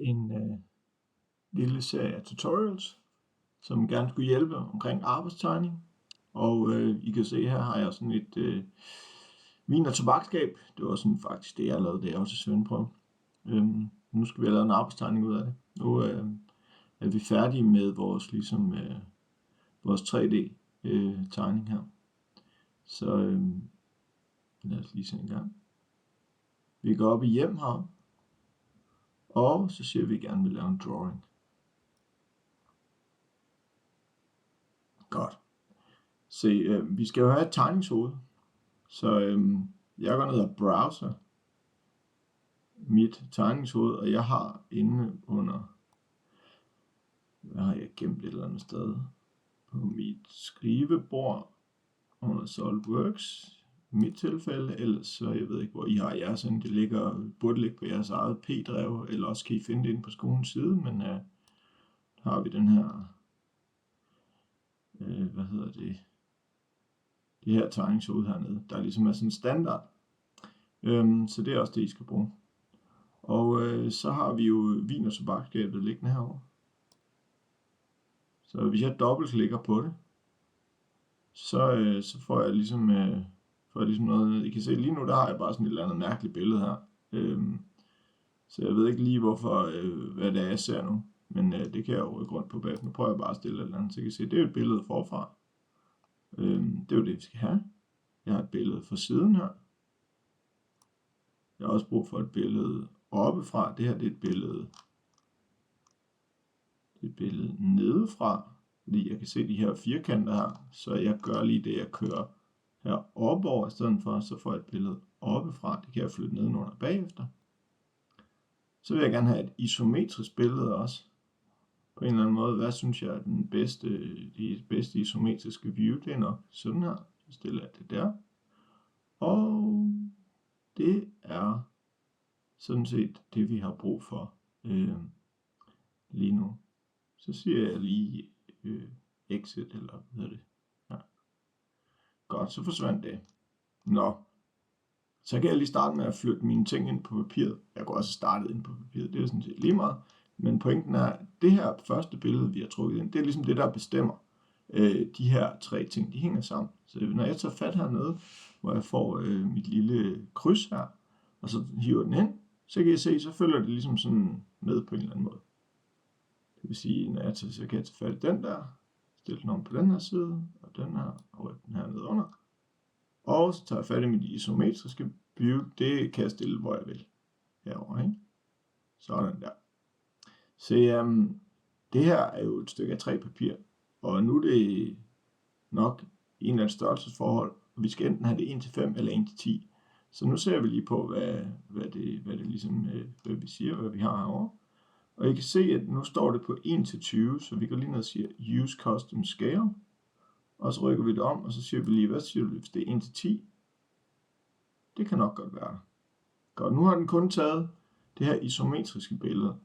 en lille serie af tutorials, som gerne skulle hjælpe omkring arbejdstegning. Og I kan se, her har jeg sådan et vin- og tobaksskab. Det var sådan faktisk det, jeg lavede, det er også svendeprøve. Nu skal vi have lavet en arbejdstegning ud af det. Nu er vi færdige med vores, vores 3D-tegning her. Så lad os lige se en gang. Vi går op i hjem her, og så siger vi, at vi gerne vil lave en drawing. Godt. Se, vi skal jo have et tegningshoved, så jeg går ned og browser mit tegningshoved, og jeg har inde under, hvad har jeg gemt et eller andet sted, på mit skrivebord under SolidWorks, i mit tilfælde, ellers så jeg ved ikke, hvor I har jeres, det burde ligge på jeres eget P-drev, eller også kan I finde det inde på skolens side, men har vi den her, det her tegningshoved hernede, der ligesom er sådan standard, så det er også det, I skal bruge. Og så har vi jo vin- og tobaksskabet liggende herovre. Så hvis jeg dobbeltklikker på det, så får jeg ligesom noget. I kan se lige nu, der har jeg bare sådan et eller andet mærkeligt billede her. Så jeg ved ikke lige hvorfor, hvad det er, jeg ser nu. Men det kan jeg jo rykke rundt på bagefter. Nu prøver jeg bare at stille et eller andet, så I kan se, det er jo et billede forfra. Det er jo det, vi skal have. Jeg har et billede fra siden her. Jeg har også brug for et billede oppefra. Det her, det er et billede nedefra, fordi jeg kan se de her firkanter her, så jeg gør lige det, jeg kører her opover i stedet for, så får jeg et billede oppefra. Det kan jeg flytte nedenunder bagefter. Så vil jeg gerne have et isometrisk billede også, på en eller anden måde. Hvad synes jeg er det bedste isometriske view? Det er nok sådan her. Så stiller jeg det der. Og det er sådan set det, vi har brug for lige nu. Så siger jeg lige exit, eller hvad hedder det? Ja. Godt, så forsvandt det. Nå, så kan jeg lige starte med at flytte mine ting ind på papiret. Jeg kunne også starte ind på papiret, det er sådan set lige meget. Men pointen er, at det her første billede, vi har trukket ind, det er ligesom det, der bestemmer. De her tre ting, de hænger sammen. Så når jeg tager fat hernede, hvor jeg får mit lille kryds her, og så hiver den ind, så kan I se, så følger det ligesom sådan med på en eller anden måde. Det vil sige, når jeg tager, så kan jeg tage fat i den der, stille den om på den her side, og den her, og rykke den her ned under. Og så tager jeg fat i mit isometriske view, det kan jeg stille, hvor jeg vil. Herovre, ikke? Sådan der. Så det her er jo et stykke af træpapir, og nu er det nok en af et størrelsesforhold, og vi skal enten have det 1:5 eller 1:10. Så nu ser vi lige på, hvad det ligesom, hvad vi siger, hvad vi har herovre. Og I kan se, at nu står det på 1:20, så vi går lige ned og siger Use Custom Scale. Og så rykker vi det om, og så siger vi lige, hvad siger du, hvis det er 1:10? Det kan nok godt være. Godt, nu har den kun taget det her isometriske billede,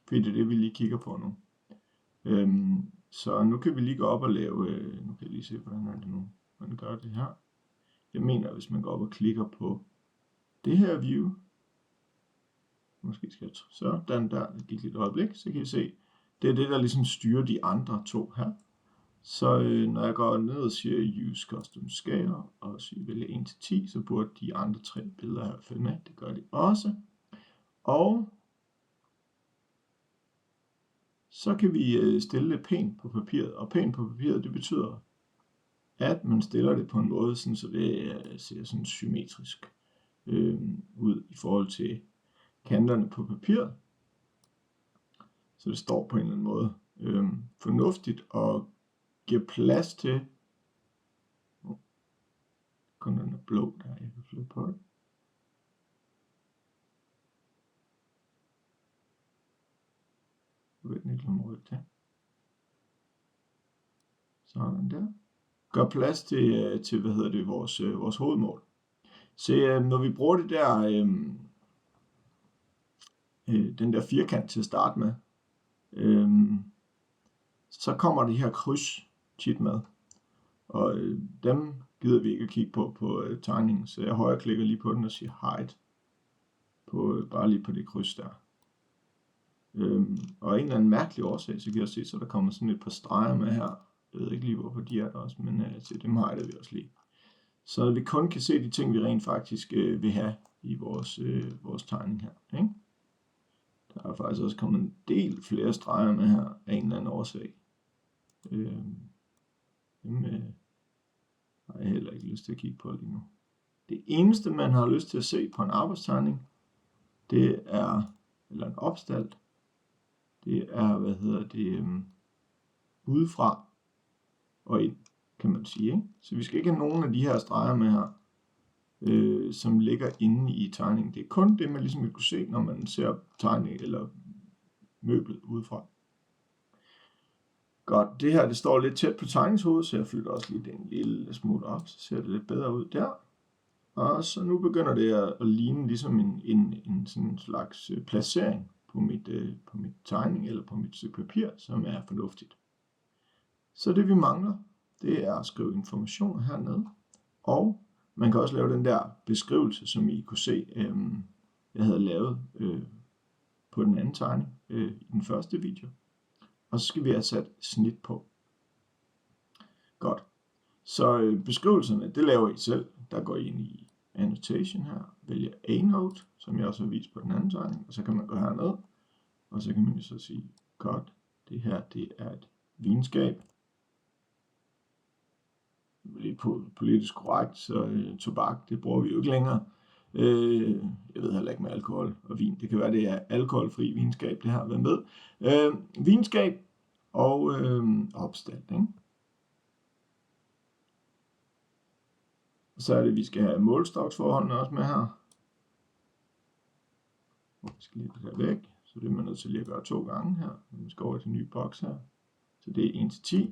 fordi det er det, vi lige kigger på nu. Så nu kan vi lige gå op og lave, nu kan jeg lige se, hvordan er det nu, man gør det her. Jeg mener, hvis man går op og klikker på det her view, måske skal jeg sådan der, det gik lidt øjeblik, så kan I se, det er det, der ligesom styrer de andre to her. Så når jeg går ned og siger Use Custom Scale, og så vælger 1:10, så burde de andre tre billeder her følge med. Det gør de også. Og så kan vi stille det pænt på papiret. Og pænt på papiret, det betyder, at man stiller det på en måde, sådan, så det ser sådan symmetrisk ud i forhold til kanterne på papiret. Så det står på en eller anden måde fornuftigt og giver plads til, kun den er blå der, jeg kan flytte på det. Jeg ved ikke, om rykke til. Sådan der. Gør plads til vores hovedmål. Så når vi bruger det der, den der firkant til at starte med, så kommer de her kryds tit med. Og dem gider vi ikke at kigge på tegningen, så jeg højreklikker lige på den og siger hide, bare lige på det kryds der. Og af en eller anden mærkelig årsag, så kan jeg se, så der kommer sådan et par streger med her. Jeg ved ikke lige, hvorfor de er der også, men til dem har vi også lige. Så vi kun kan se de ting, vi rent faktisk vil have i vores tegning her. Ikke? Der er faktisk også kommet en del flere streger med her af en eller anden årsag. Dem har jeg heller ikke lyst til at kigge på lige nu. Det eneste, man har lyst til at se på en arbejdstegning, det er, eller en opstald, det er, udefra og ind, kan man sige. Ikke? Så vi skal ikke have nogen af de her streger med her, som ligger inde i tegningen. Det er kun det, man ligesom vil kunne se, når man ser tegning eller møblet udefra. Godt, det her det står lidt tæt på tegningshovedet, så jeg flytter også lige en lille smule op, så ser det lidt bedre ud der. Og så nu begynder det at ligne ligesom en sådan slags placering på mit tegning eller på mit stykke papir, som er fornuftigt. Så det vi mangler, det er at skrive informationer hernede, og man kan også lave den der beskrivelse, som I kunne se, jeg havde lavet på den anden tegning i den første video. Og så skal vi have sat snit på. Godt. Så beskrivelserne, det laver I selv. Der går I ind i annotation her, vælger A-note, som jeg også har vist på den anden tegning, og så kan man gå herned, og så kan man så sige, godt, det her det er et vinskab. Lidt politisk korrekt, så tobak, det bruger vi jo ikke længere. Jeg ved heller ikke med alkohol og vin. Det kan være, det er alkoholfri vinskab, det her. Hvem ved? Vinskab og opstand. Ikke? Og så er det, vi skal have målstoksforholdene også med her. Jeg skal lige det væk, så det er man nødt til lige at gøre 2 gange her. Vi skal over til en ny boks her. Så det er 1-10.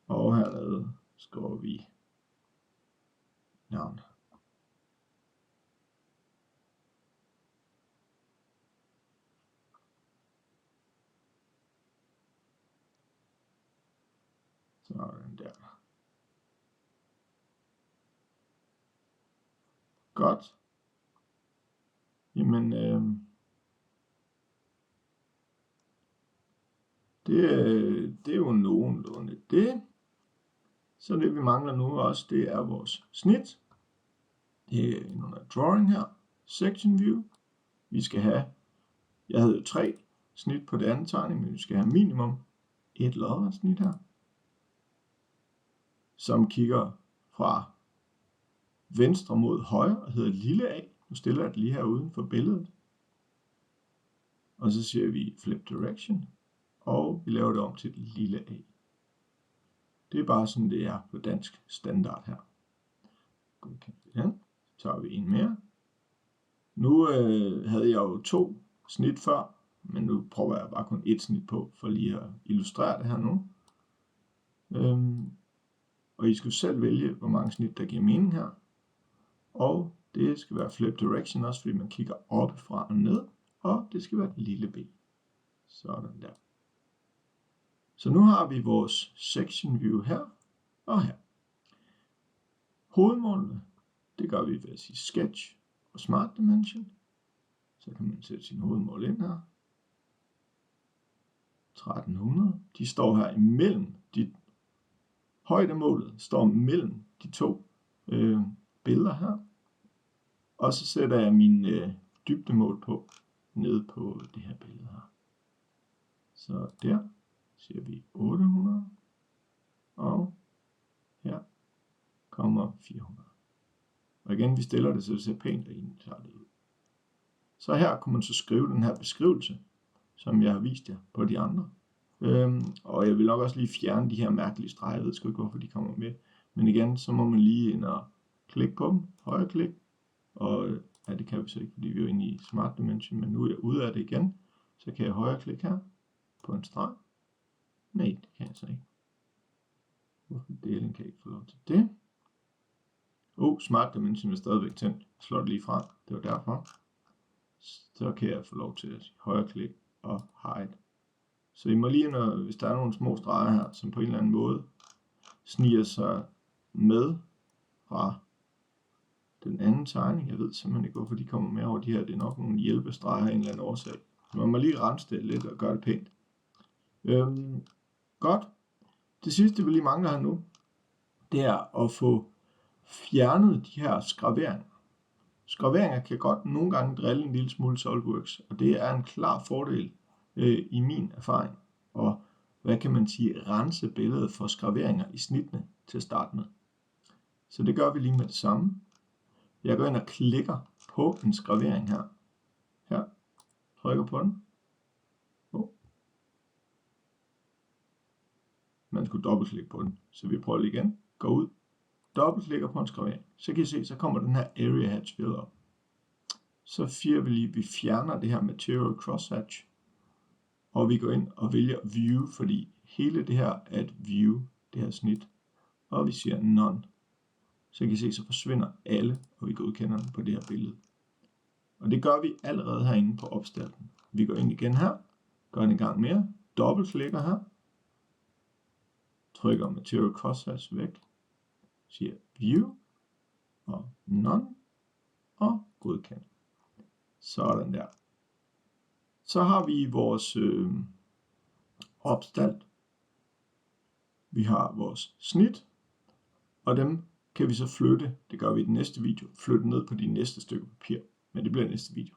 Og hernede skriver vi navn. Sådan der. Godt. Jamen, det er jo nogenlunde det. Så det vi mangler nu også, det er vores snit. Det er under drawing her. Section view. Vi skal have, jeg havde jo 3 snit på det andet tegning, men vi skal have minimum et lodret snit her, som kigger fra venstre mod højre og hedder lille a. Nu stiller jeg det lige her uden for billedet. Og så siger vi flip direction, og vi laver det om til et lille a. Det er bare sådan, det er på dansk standard her. Ja, så tager vi en mere. Nu havde jeg jo 2 snit før, men nu prøver jeg bare kun 1 snit på, for lige at illustrere det her nu. Og I skal selv vælge, hvor mange snit, der giver mening her. Og det skal være flip direction også, fordi man kigger oppefra og ned. Og det skal være et lille b. Sådan der. Så nu har vi vores section view her og her. Hovedmålene, det gør vi ved at sige sketch og smart dimension. Så kan man sætte sin hovedmål ind her. 1300. De står her imellem. Højdemålet står mellem de 2 billeder her. Og så sætter jeg min dybdemål på nede på det her billede her. Så der siger vi 800. Og her kommer 400. Og igen, vi stiller det, så det ser pænt, og I tager det ud. Så her kunne man så skrive den her beskrivelse, som jeg har vist jer på de andre. Og jeg vil nok også lige fjerne de her mærkelige streger. Jeg ved sgu ikke, hvorfor de kommer med. Men igen, så må man lige ind og klikke på dem. Højre klik. Og ja, det kan vi så ikke, fordi vi er inde i Smart Dimension. Men nu er jeg ude af det igen. Så kan jeg højre klikke her på en streg. Nej, det kan jeg så ikke. Hvorfor delen kan jeg ikke få lov til det? Smart Dimension er stadigvæk tændt. Slår det lige fra. Det var derfor. Så kan jeg få lov til at højre klik og hide. Så I må lige, hvis der er nogle små streger her, som på en eller anden måde sniger sig med fra den anden tegning. Jeg ved simpelthen ikke, hvorfor de kommer med over de her. Det er nok nogle hjælpestreger af en eller anden årsag. Man må lige rense det lidt og gøre det pænt. Godt. Det sidste, vi lige mangler her nu, det er at få fjernet de her skraveringer. Skraveringer kan godt nogle gange drille en lille smule SolidWorks, og det er en klar fordel i min erfaring. Og hvad kan man sige, rense billedet for skraveringer i snittene til at starte med. Så det gør vi lige med det samme. Jeg går ind og klikker på en skravering her. Her. Trykker på den. Man skulle dobbeltklikke på den. Så vi prøver lige igen. Gå ud. Dobbeltklikker på en skravering. Så kan I se, så kommer den her area hatch fill op. Så vi fjerner det her material crosshatch. Og vi går ind og vælger view, fordi hele det her er et view, det her snit. Og vi siger none. Så kan I se, så forsvinder alle, og vi godkender den på det her billede. Og det gør vi allerede herinde på opstarten. Vi går ind igen her, gør den en gang mere, dobbeltklikker her, trykker material crosshatch væk, siger view, og none, og godkender. Sådan der. Så har vi vores opstalt. Vi har vores snit, og dem kan vi så flytte, det gør vi i den næste video, flytte ned på de næste stykker papir. Men det bliver næste video.